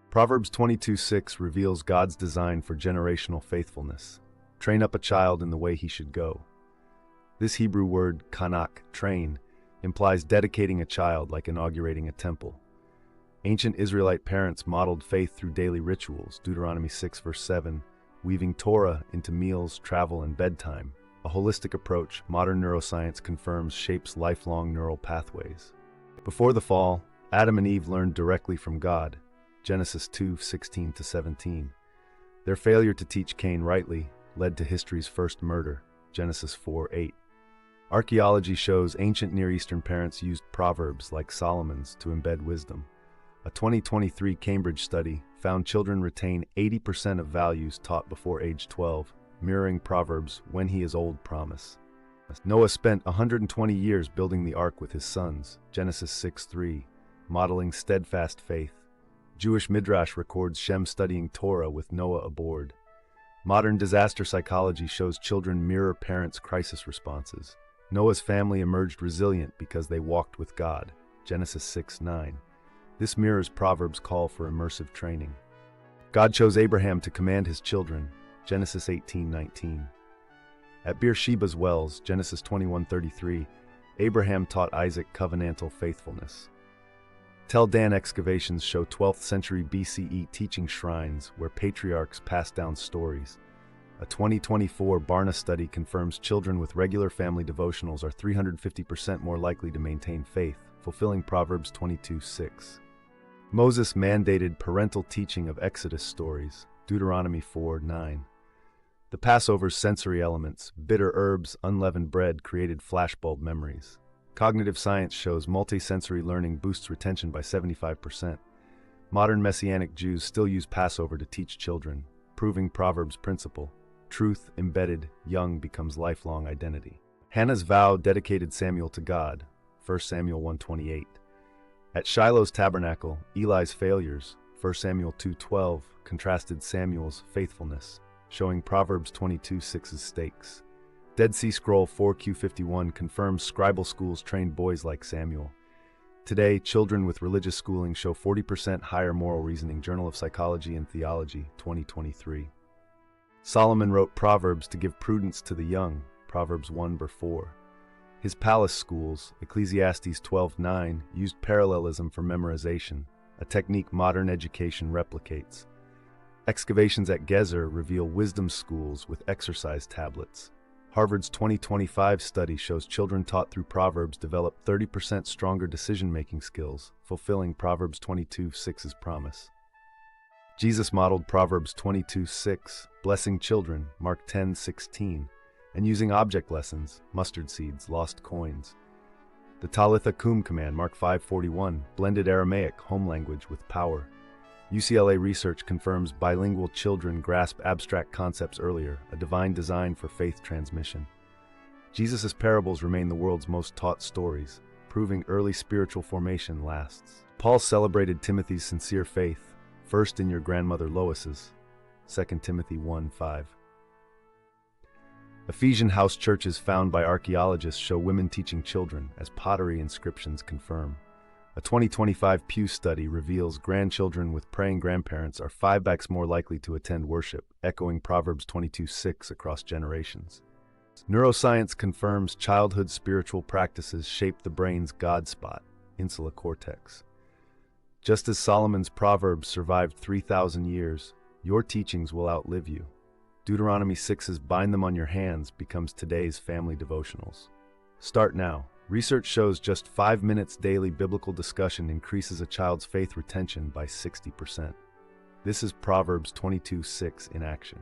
Proverbs 22:6 reveals God's design for generational faithfulness. Train up a child in the way he should go. This Hebrew word, kanak, train, implies dedicating a child like inaugurating a temple. Ancient Israelite parents modeled faith through daily rituals, Deuteronomy 6 verse 7, weaving Torah into meals, travel, and bedtime. A holistic approach, modern neuroscience confirms, shapes lifelong neural pathways. Before the fall, Adam and Eve learned directly from God, Genesis 2:16-17. Their failure to teach Cain rightly led to history's first murder, Genesis 4:8. Archaeology shows ancient Near Eastern parents used proverbs like Solomon's to embed wisdom. A 2023 Cambridge study found children retain 80% of values taught before age 12, mirroring Proverbs' "when he is old" promise. Noah spent 120 years building the ark with his sons, Genesis 6:3, modeling steadfast faith. Jewish Midrash records Shem studying Torah with Noah aboard. Modern disaster psychology shows children mirror parents' crisis responses. Noah's family emerged resilient because they walked with God, Genesis 6:9. This mirrors Proverbs' call for immersive training. God chose Abraham to command his children, Genesis 18:19. At Beersheba's wells, Genesis 21:33, Abraham taught Isaac covenantal faithfulness. Tel Dan excavations show 12th century BCE teaching shrines where patriarchs passed down stories. A 2024 Barna study confirms children with regular family devotionals are 350% more likely to maintain faith, fulfilling Proverbs 22:6. Moses mandated parental teaching of Exodus stories, Deuteronomy 4:9. The Passover's sensory elements, bitter herbs, unleavened bread, created flashbulb memories. Cognitive science shows multisensory learning boosts retention by 75%. Modern Messianic Jews still use Passover to teach children, proving Proverbs' principle. Truth embedded young becomes lifelong identity. Hannah's vow dedicated Samuel to God, 1 Samuel 1:28. At Shiloh's tabernacle, Eli's failures, 1 Samuel 2:12, contrasted Samuel's faithfulness, showing Proverbs 22:6's stakes. Dead Sea Scroll 4Q51 confirms scribal schools trained boys like Samuel. Today, children with religious schooling show 40% higher moral reasoning, Journal of Psychology and Theology, 2023. Solomon wrote Proverbs to give prudence to the young, Proverbs 1:4. His palace schools, Ecclesiastes 12:9, used parallelism for memorization, a technique modern education replicates. Excavations at Gezer reveal wisdom schools with exercise tablets. Harvard's 2025 study shows children taught through Proverbs develop 30% stronger decision-making skills, fulfilling Proverbs 22:6's promise. Jesus modeled Proverbs 22:6, blessing children, Mark 10:16, and using object lessons, mustard seeds, lost coins. The Talitha Kum command, Mark 5:41, blended Aramaic, home language, with power. UCLA research confirms bilingual children grasp abstract concepts earlier, a divine design for faith transmission. Jesus' parables remain the world's most taught stories, proving early spiritual formation lasts. Paul celebrated Timothy's sincere faith, first in your grandmother Lois's, 2 Timothy 1:5. Ephesian house churches found by archaeologists show women teaching children, as pottery inscriptions confirm. A 2025 Pew study reveals grandchildren with praying grandparents are 5x more likely to attend worship, echoing Proverbs 22:6 across generations. Neuroscience confirms childhood spiritual practices shape the brain's God spot, insula cortex. Just as Solomon's Proverbs survived 3,000 years, your teachings will outlive you. Deuteronomy 6's "bind them on your hands" becomes today's family devotionals. Start now. Research shows just 5 minutes daily biblical discussion increases a child's faith retention by 60%. This is Proverbs 22:6 in action.